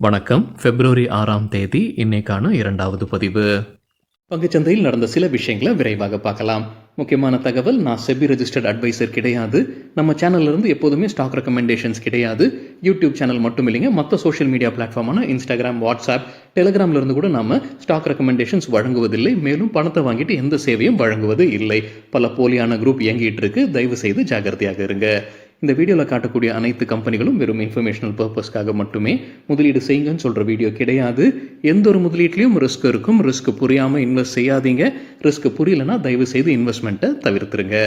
வணக்கம். பிப்ரவரி 6ஆம் தேதி இன்னைக்கான 2வது பதிவு. பங்குச்சந்தையில் நடந்த சில விஷயங்களை விரைவாக பார்க்கலாம். முக்கியமான தகவல், நான் செபி ரெஜிஸ்டர்ட் அட்வைசர் கிடையாது. நம்ம சேனல்ல இருந்து எப்போதுமே ஸ்டாக் ரெக்கமெண்டேஷன்ஸ் கிடையாது. யூடியூப் சேனல் மட்டும் இல்லைங்க, மற்ற சோஷியல் மீடியா பிளாட்ஃபார்மான இன்ஸ்டாகிராம், வாட்ஸ்அப், டெலிகிராம்ல இருந்து கூட நாம ஸ்டாக் ரெக்கமெண்டேஷன்ஸ் வழங்குவதில்லை. மேலும் பணத்தை வாங்கிட்டு எந்த சேவையும் வழங்குவது இல்லை. பல போலியான குரூப் இயங்கிட்டு இருக்கு. தயவு செய்து ஜாகிரதையாக இருங்க. இந்த வீடியோவில் காட்டக்கூடிய அனைத்து கம்பெனிகளும் வெறும் இன்ஃபர்மேஷனல் பர்பஸ்க்காக மட்டுமே முதலீடு செய்யுங்கன்னு சொல்கிற வீடியோ கிடையாது. எந்த ஒரு முதலீட்லையும் ரிஸ்க் இருக்கும். ரிஸ்க் புரியாமல் இன்வெஸ்ட் செய்யாதீங்க. ரிஸ்க் புரியலன்னா தயவு செய்து இன்வெஸ்ட்மெண்ட்டை தவிர்த்துருங்க.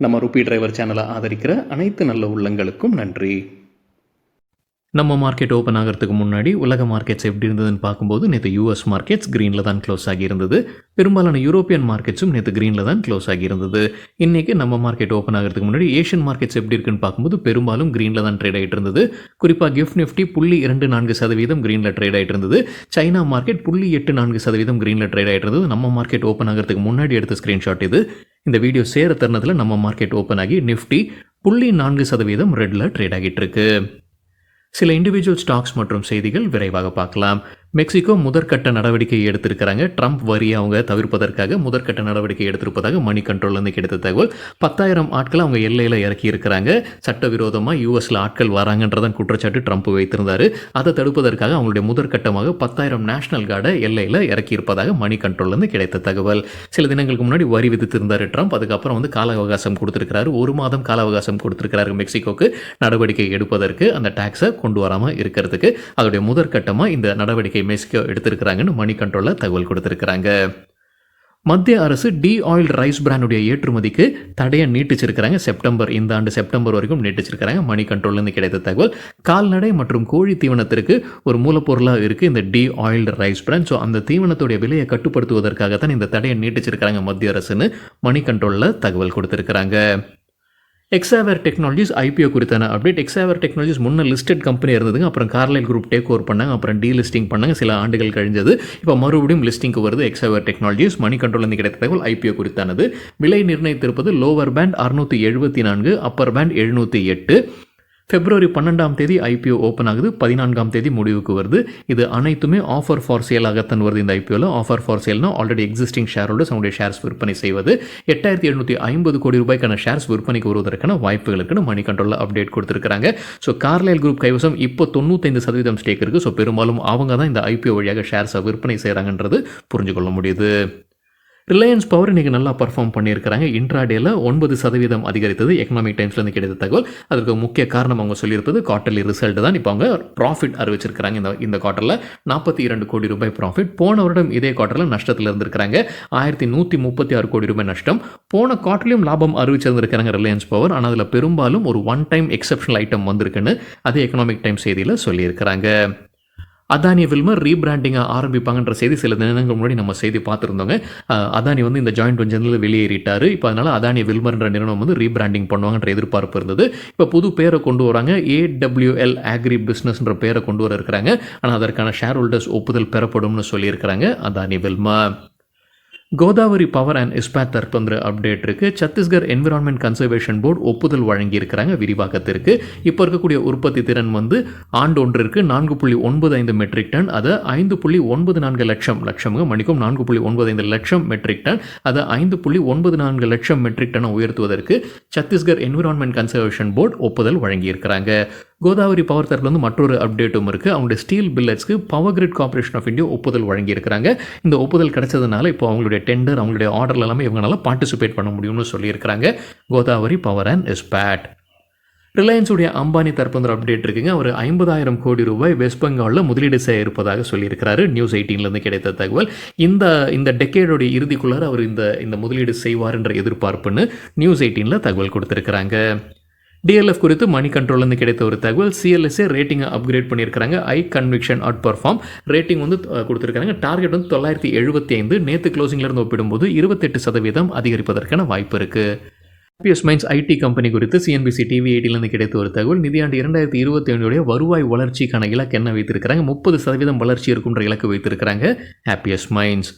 நம்ம ருபி டிரைவர் சேனலை ஆதரிக்கிற அனைத்து நல்ல உள்ளங்களுக்கும் நன்றி. நம்ம மார்க்கெட் ஓப்பன் ஆகிறதுக்கு முன்னாடி உலக மார்க்கெட்ஸ் எப்படி இருந்ததுன்னு பார்க்கும்போது நேற்று யூஎஸ் மார்க்கெட்ஸ் க்ரீனில் தான் க்ளோஸ் ஆகியிருந்தது. பெரும்பாலான யூரோப்பியன் மார்க்கெட்ஸும் நேற்று க்ரீனில் தான் க்ளோஸ் ஆகியிருந்தது. இன்றைக்கி நம்ம மார்க்கெட் ஓப்பன் ஆகிறதுக்கு முன்னாடி ஏஷியன் மார்க்கெட்ஸ் எப்படி இருக்குன்னு பார்க்கும்போது பெரும்பாலும் க்ரீனில் தான் ட்ரேட் ஆகிட்டு இருந்தது. குறிப்பாக கிஃப்ட் நிஃப்டி 0.24% க்ரீனில் ட்ரேட் ஆகிட்டு இருந்தது. சைனா மார்க்கெட் 0.84% க்ரீனில் ட்ரேட் ஆகிட்டு இருந்தது. நம்ம மார்க்கெட் ஓப்பன் ஆகிறதுக்கு முன்னாடி எடுத்த ஸ்க்ரீன்ஷாட் இது. இந்த வீடியோ சேர தருணத்தில் நம்ம மார்க்கெட் ஓப்பன் ஆகி நிஃப்டி 0.4% ரெட்டில் ட்ரேட் ஆகிட்டு இருக்கு. சில இண்டிவிஜுவல் ஸ்டாக்ஸ் மற்றும் செய்திகள் விரைவாக பார்க்கலாம். மெக்சிகோ முதற்கட்ட நடவடிக்கை எடுத்திருக்கிறாங்க. ட்ரம்ப் வரியை அவங்க தவிர்ப்பதற்காக முதற்கட்ட நடவடிக்கை எடுத்திருப்பதாக மணி கண்ட்ரோல்லேருந்து கிடைத்த தகவல். 10,000 ஆட்களை அவங்க எல்லையில் இறக்கி இருக்கிறாங்க. சட்டவிரோதமாக யூஎஸில் ஆட்கள் வராங்கன்றதான் குற்றச்சாட்டு ட்ரம்ப் வைத்திருந்தார். அதை தடுப்பதற்காக அவங்களுடைய முதற்கட்டமாக 10,000 நேஷனல் கார்டை எல்லையில் இறக்கியிருப்பதாக மணி கண்ட்ரோல்லேருந்து கிடைத்த தகவல். சில தினங்களுக்கு முன்னாடி வரி விதித்திருந்தார் ட்ரம்ப். அதுக்கப்புறம் கால அவகாசம் கொடுத்திருக்கிறாரு. 1 மாதம் கால அவகாசம் கொடுத்திருக்கிறாரு மெக்சிகோக்கு நடவடிக்கை எடுப்பதற்கு, அந்த டாக்ஸை கொண்டு வராமல் இருக்கிறதுக்கு. அதோடைய முதற்கட்டமாக இந்த நடவடிக்கை மெக்சிகோ எடுத்திருக்கிறாங்கன்னு மணி கண்ட்ரோலில் தகவல் கொடுத்திருக்கிறாங்க. மத்திய அரசு டி ஆயில் ரைஸ் பிராண்டுடைய ஏற்றுமதிக்கு தடையை நீட்டிச்சிருக்கிறாங்க. இந்த ஆண்டு செப்டம்பர் வரைக்கும் நீட்டிச்சிருக்கிறாங்க. மணி கண்ட்ரோல்லேருந்து கிடைத்த தகவல். கால்நடை மற்றும் கோழி தீவனத்திற்கு ஒரு மூலப்பொருளாக இருக்குது இந்த de oil rice bran. So அந்த தீவனத்துடைய விலையை கட்டுப்படுத்துவதற்காகத்தான் இந்த தடையை நீட்டிச்சிருக்கிறாங்க மத்திய அரசுன்னு மணி கண்ட்ரோலில் தகவல் கொடுத்திருக்கிறாங்க. எக்ஸாவேர் டெக்னாலஜிஸ் ஐபிஓ குறித்தான அப்டேட். எக்ஸாவேர் டெக்னாலஜிஸ் முன்ன லிஸ்டட் கம்பெனி இருந்ததுங்க. அப்புறம் கார்லைல் குரூப் டேக் ஓவர் பண்ணாங்க. அப்புறம் டீலிஸ்டிங் பண்ணாங்க. சில ஆண்டுகள் கழிஞ்சது. இப்போ மறுபடியும் லிஸ்டிங்க்கு வருது எக்ஸாவேர் டெக்னாலஜிஸ். மணி கண்ட்ரோல் கிடைத்த தகவல் ஐபிஓ குறித்தானது. விலை நிர்ணயித்திருப்பது லோவர் பேண்ட் 674, அப்பர் பேண்ட் 708. பிப்ரவரி 12ஆம் தேதி ஐபிஓ ஓப்பன் ஆகுது. 14ஆம் தேதி முடிவுக்கு வருது. இது அனைத்துமே ஆஃபர் ஃபார் சேலாகத்தான் வருது. இந்த ஐபிஓவில் ஆஃபர் ஃபார் சேல்னா ஆல்ரெடி எக்ஸிஸ்டிங் ஷேர் ஹோல்டர்ஸ் அவங்களுடைய ஷேர்ஸ் விற்பனை செய்வது. 8,750 கோடி ரூபாய்க்கான ஷேர்ஸ் விற்பனைக்கு வருவதற்கான வாய்ப்புகள் இருக்குன்னு மணி கண்ட்ரோலில் அப்டேட் கொடுத்துருக்காங்க. ஸோ கார்லைல் குரூப் கைவசம் இப்போ 95% ஸ்டேக் இருக்குது. ஸோ பெரும்பாலும் அவங்க தான் இந்த ஐபிஓ வழியாக ஷேர்ஸை விற்பனை செய்கிறாங்கன்றது புரிஞ்சுக்கொள்ள முடியுது. ரிலையன்ஸ் பவர் இன்றைக்கி நல்லா பர்ஃபார்ம் பண்ணியிருக்கிறாங்க. இன்ட்ராடேல 9% அதிகரித்தது. எக்கனாமிக் டைம்ஸ்லேருந்து கிடைத்த தகவல். அதற்கு முக்கிய காரணம் அவங்க சொல்லியிருப்பது குவார்ட்டர்லி ரிசல்ட் தான். இப்போ அவங்க ப்ராஃபிட் அறிவிச்சிருக்கிறாங்க. இந்த குவார்ட்டரில் 42 கோடி ரூபாய் ப்ராஃபிட். போன வருடம் இதே குவார்ட்டரில் நஷ்டத்தில் இருந்திருக்கிறாங்க. 1,136 கோடி ரூபாய் நஷ்டம். போன குவார்ட்டர்லையும் லாபம் அறிவிச்சிருந்திருக்கிறாங்க ரிலையன்ஸ் பவர். ஆனால் அதில் பெரும்பாலும் ஒரு ஒன் டைம் எக்ஸப்ஷனல் ஐட்டம் வந்திருக்குன்னு அதே எக்கனாமிக் டைம் செய்தியில் சொல்லியிருக்கிறாங்க. அதானி வில்மர் ரீபிராண்டிங்கை ஆரம்பிப்பாங்கன்ற செய்தி சில தினங்கள் முன்னாடி நம்ம செய்தி பார்த்துருந்தோங்க. அதானி இந்த ஜாயிண்ட் வெஞ்சரில் வெளியேறிட்டார். இப்போ அதனால் அதானி வில்மர்ன்ற நிறுவனம் ரீபிராண்டிங் பண்ணுவாங்கன்ற எதிர்பார்ப்பு இருந்தது. இப்போ புது பேரை கொண்டு வராங்க. AWL ஆக்ரி பிஸ்னஸ்ன்ற பேரை கொண்டு வர இருக்கிறாங்க. ஆனால் அதற்கான ஷேர் ஹோல்டர்ஸ் ஒப்புதல் பெறப்படும்னு சொல்லியிருக்கிறாங்க Adani Wilmar. Godavari power and Ispat தற்போது அப்டேட் இருக்குது. சத்தீஸ்கர் என்விரான்மெண்ட் கன்சர்வேஷன் போர்டு ஒப்புதல் வழங்கியிருக்கிறாங்க விரிவாக்கத்திற்கு. இப்போ இருக்கக்கூடிய உற்பத்தி திறன் ஆண்டு ஒன்றிற்கு 4.95 மெட்ரிக் டன். அதை 5.94 லட்சம் 4.95 லட்சம் மெட்ரிக் டன். அதை 5.94 லட்சம் மெட்ரிக் டனை உயர்த்துவதற்கு சத்தீஸ்கர் என்விரான்மெண்ட் கன்சர்வேஷன் போர்டு ஒப்புதல் வழங்கியிருக்கிறாங்க. கோதாவரி பவர் தரப்புலேருந்து மற்றொரு அப்டேட்டும் இருக்குது. அவங்களுடைய ஸ்டீல் பில்லட்ஸ்க்கு power grid corporation of India ஒப்புதல் வழங்கியிருக்கிறாங்க. இந்த ஒப்புதல் கிடைச்சதுனால இப்போ அவங்களுடைய டெண்டர், அவங்களுடைய ஆர்டர்ல எல்லாமே இவங்களால பார்ட்டிசிபேட் பண்ண முடியும்னு சொல்லியிருக்கிறாங்க கோதாவரி பவர் அண்ட் இஸ்பாட். ரிலையன்ஸுடைய அம்பானி தரப்பு அப்டேட் இருக்குங்க. அவர் 50,000 கோடி ரூபாய் வெஸ்ட் பெங்காலில் முதலீடு செய்ய இருப்பதாக சொல்லியிருக்கிறாரு. நியூஸ் 18லேருந்து கிடைத்த தகவல். இந்த டெக்கேடோடைய இறுதிக்குள்ளார அவர் இந்த முதலீடு செய்வார் என்ற எதிர்பார்ப்புன்னு நியூஸ் 18ல் தகவல் கொடுத்துருக்கிறாங்க. DLF குறித்து மணி கண்ட்ரோல்லேருந்து கிடைத்த ஒரு தகவல். CLSA ரேட்டிங்கை அப்கிரேட் பண்ணியிருக்கிறாங்க. கன்விக்ஷன் அவுட் பர்ஃபார்ம் ரேட்டிங் கொடுத்துருக்காங்க. டார்கெட் 975. நேற்று க்ளோசிங்லேருந்து ஒப்பிடும்போது 28% அதிகரிப்பதற்கான வாய்ப்பு இருக்குது. ஹாப்பியஸ்ட் மைண்ட்ஸ் ஐடி கம்பெனி குறித்து CNBC TV 18லேருந்து கிடைத்த ஒரு தகவல். நிதியாண்டு 2025 வருவாய் வளர்ச்சிக்கான இலக்கு என்ன வைத்திருக்கிறாங்க? 30% வளர்ச்சி இருக்குன்ற இலக்கு வைத்திருக்கிறாங்க ஹாப்பியஸ்ட் மைண்ட்ஸ்.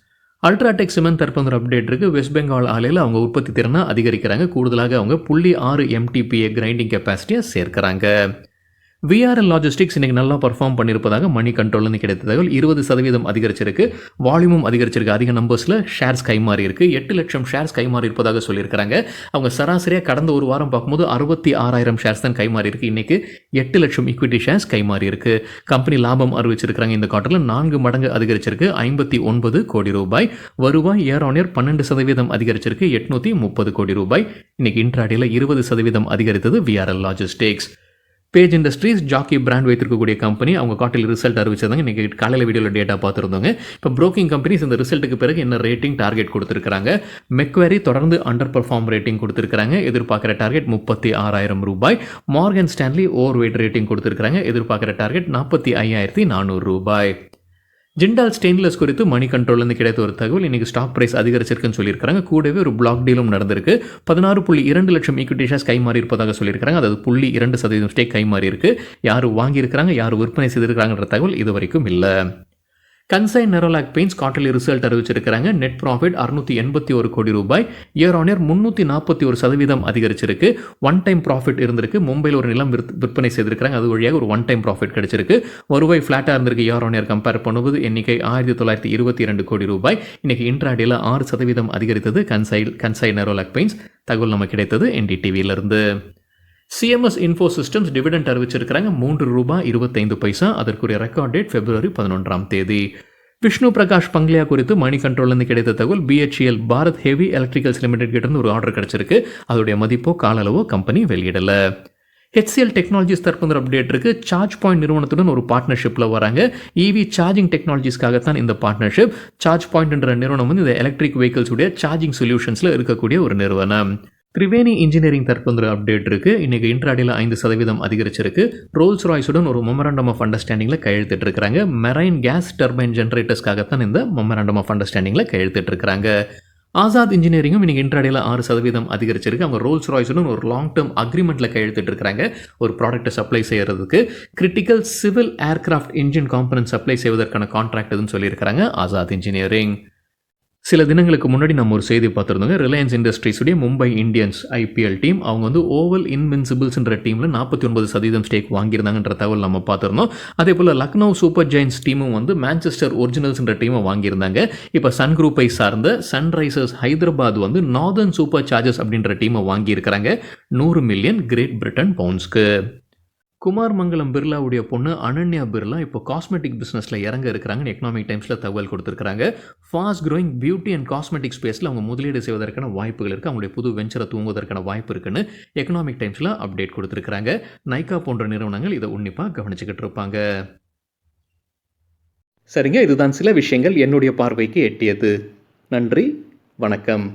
அல்ட்ராடெக் சிமெண்ட் தற்போது அப்டேட் இருக்குது. வெஸ்ட் பெங்கால் ஆலையில் அவங்க உற்பத்தி திறனை அதிகரிக்கிறாங்க. கூடுதலாக அவங்க 0.6 MTPA கிரைண்டிங் கெப்பாசிட்டியை சேர்க்கிறாங்க. விஆர்எல் லாஜிஸ்டிக்ஸ் இன்னைக்கு நல்லா பர்ஃபார்ம் பண்ணியிருப்பதாக மணி கண்ட்ரோல்னு கிடைத்த தகவல் 20% அதிகரிச்சிருக்கு. வால்யூமும் அதிகரிச்சிருக்கு. அதிக நம்பர்ஸில் ஷேர்ஸ் கைமாறி இருக்கு. 8 லட்சம் ஷேர்ஸ் கைமாறி இருப்பதாக சொல்லியிருக்காங்க. அவங்க சராசரியாக கடந்த ஒரு வாரம் பார்க்கும்போது 66,000 ஷேர்ஸ் தான் கைமாறி இருக்கு. இன்னைக்கு 8 லட்சம் ஈக்விட்டி ஷேர்ஸ் கைமாறி இருக்கு. கம்பெனி லாபம் அறிவிச்சிருக்காங்க. இந்த குவார்ட்டரில் 4 மடங்கு அதிகரிச்சிருக்கு. 59 கோடி ரூபாய். வருவாய் இயர் ஆன் இயர் 12% அதிகரிச்சிருக்கு. 830 கோடி ரூபாய். இன்னைக்கு இன்ட்ராடேல 20% அதிகரித்தது VRL logistics. Page industries Jackie brand வைத்திருக்கக்கூடிய கம்பெனி அவங்க குவார்ட்டர்லி ரிசல்ட் அறிவிச்சிருந்தாங்க. இன்றைக்கி காலையில் வீடியோவில் டேட்டா பார்த்துருந்தோங்க. இப்போ ப்ரோக்கிங் கம்பெனிஸ் இந்த ரிசல்ட்டுக்கு பிறகு என்ன ரேட்டிங் டார்கெட் கொடுத்துருக்காங்க. மெக்வேரி தொடர்ந்து அண்டர் பர்ஃபார்ம் ரேட்டிங் கொடுத்துருக்காங்க. எதிர்பார்க்குற டார்கெட் 36,000 ரூபாய். Morgan Stanley over weight rating கொடுத்துருக்காங்க. எதிர்பார்க்குற டார்கெட் 45,400 ரூபாய். ஜிண்டால் ஸ்டெயின்லெஸ் குறித்து மணி கண்ட்ரோல்லேருந்து கிடைத்த ஒரு தகவல். இன்றைக்கி ஸ்டாக் ப்ரைஸ் அதிகரிச்சிருக்குன்னு சொல்லியிருக்காங்க. கூடவே ஒரு பிளாக் டீலும் நடந்திருக்கு. 16.2 லட்சம் ஈக்விட்டி ஷேர்ஸ் கைமாறி இருப்பதாக சொல்லியிருக்காங்க. அதாவது 0.2% ஸ்டேக் கைமாறி இருக்கு. யார் வாங்கியிருக்கிறாங்க, யார் விற்பனை செய்திருக்கிறாங்கன்ற தகவல் இது வரைக்கும் இல்லை. கன்சை நெரோலாக் பெயிண்ட்ஸ் குவார்ட்டர்லி ரிசல்ட் அறிவிச்சிருக்காங்க. நெட் ப்ராஃபிட் 681 கோடி ரூபாய். இயர் ஆன் இயர் 341% அதிகரிச்சிருக்கு. ஒன் டைம் ப்ராஃபிட் இருந்திருக்கு. மும்பையில் ஒரு நிலம் விற்பனை செய்திருக்காங்க. அது வழியாக ஒரு ஒன் டைம் ப்ராஃபிட் கிடைச்சிருக்கு. வருவாய் ஃப்ளாட்டாக இருந்திருக்கு. இயர் ஆன் இயர் கம்பேர் பண்ணும்போது எண்ணிக்கை 1922 கோடி ரூபாய். இன்னைக்கு இன்ட்ராடேல 6% அதிகரித்தது கன்சை நெரோலாக் பெயிண்ட்ஸ். தகவல் நமக்கு கிடைத்தது என்டிடிவியிலிருந்து. சிஎம்எஸ் இன்ஃபோ சிஸ்டம்ஸ் டிவிடெண்ட் அறிவிச்சிருக்கிறாங்க. 3 ரூபாய் 25 பைசா. அதற்குரிய record date February 11 Vishnu Prakash பங்க்லியா குறித்து மணி கண்ட்ரோல்லேருந்து கிடைத்த தகவல். BHEL Bharat heavy electricals limited கிட்ட ஒரு ஆர்டர் கிடைச்சிருக்கு. அதோடைய மதிப்போ கால அளவோ கம்பெனி வெளியிடலை. ஹெச்சிஎல் டெக்னாலஜிஸ் தற்போது அப்டேட் இருக்கு. சார்ஜ் பாயிண்ட் நிறுவனத்துடன் ஒரு பார்ட்னர்ஷிப்பில் வராங்க. இவி சார்ஜிங் டெக்னாலஜிஸ்க்காகத்தான் இந்த பார்ட்னர்ஷிப். சார்ஜ் பாயிண்ட்ன்ற நிறுவனம் வந்து இந்த எலக்ட்ரிக் வெஹிக்கிள்ஸ் உடைய சார்ஜிங் சொல்யூஷன்ஸில் இருக்கக்கூடிய ஒரு நிறுவனம். திரிவேணி இன்ஜினியரிங் தற்போது அப்டேட் இருக்கு. இன்னைக்கு இன்ட்ராடேல 5% அதிகரிச்சிருக்கு. ரோல்ஸ் ராய்ஸுடன் ஒரு மெமரண்டம் ஆஃப் அண்டர்ஸ்டாண்டிங்கில் கையெழுத்திட்டு இருக்காங்க. மெரைன் கேஸ் டர்பைன் ஜென்ரேட்டர்ஸ்க்காகத்தான் இந்த மெமரண்டம் ஆஃப் அண்டர்ஸ்டாண்டிங்கில் கையெழுத்திட்டு இருக்காங்க. ஆசாத் இன்ஜினியரிங்கும் இன்னைக்கு இன்ட்ராடேல 6% அதிகரிச்சிருக்கு. அவங்க ரோல்ஸ் ராய்ஸுடன் ஒரு லாங் டேர்ம் அக்ரிமெண்ட்டில் கையெழுத்திட்டு இருக்காங்க. ஒரு ப்ராடக்ட்டை சப்ளை செய்யறதுக்கு critical civil aircraft engine component supply செய்வதற்கான கான்ட்ராக்ட் எதுன்னு சொல்லியிருக்காங்க ஆசாத் இன்ஜினியரிங். சில தினங்களுக்கு முன்னாடி நம்ம ஒரு செய்தி பார்த்துருந்தோங்க. ரிலையன்ஸ் இண்டஸ்ட்ரீஸுடைய மும்பை இந்தியன்ஸ் ஐபிஎல் டீம் அவங்க வந்து ஓவல் இன்வின்சிபிள்ஸ்ன்ற டீமில் 49% ஸ்டேக் வாங்கியிருந்தாங்கன்ற தகவல் நம்ம பார்த்துருந்தோம். அதே போல் லக்னோ சூப்பர் ஜெயின்ஸ் டீமும் வந்து மான்செஸ்டர் ஒரிஜினல்ஸ்ன்ற டீமை வாங்கியிருந்தாங்க. இப்போ சன் குரூப்பை சார்ந்த சன்ரைசர்ஸ் ஹைதராபாத் வந்து நார்தர்ன் சூப்பர் சார்ஜர்ஸ் அப்படின்ற டீமை வாங்கியிருக்கிறாங்க 100 மில்லியன் கிரேட் பிரிட்டன் பவுண்ட்ஸ்க்கு. குமார் மங்கலம் பிர்லாவுடைய பொண்ணு அனன்யா பிர்லா இப்போ காஸ்மெட்டிக் பிஸ்னஸில் இறங்க இருக்கிறாங்கன்னு எக்கனாமிக் டைம்ஸில் தகவல் கொடுத்துருக்காங்க. Fast growing beauty and cosmetic ஸ்பேஸில் அவங்க முதலீடு செய்வதற்கான வாய்ப்புகள் இருக்குது. அவங்களுடைய புது வெஞ்சரை தூங்குவதற்கான வாய்ப்பு இருக்குன்னு எக்கனாமிக் டைம்ஸில் அப்டேட் கொடுத்துருக்காங்க. நைக்கா போன்ற நிறுவனங்கள் இதை உன்னிப்பாக கவனிச்சுக்கிட்டு இருப்பாங்க. சரிங்க, இதுதான் சில விஷயங்கள் என்னுடைய பார்வைக்கு எட்டியது. நன்றி, வணக்கம்.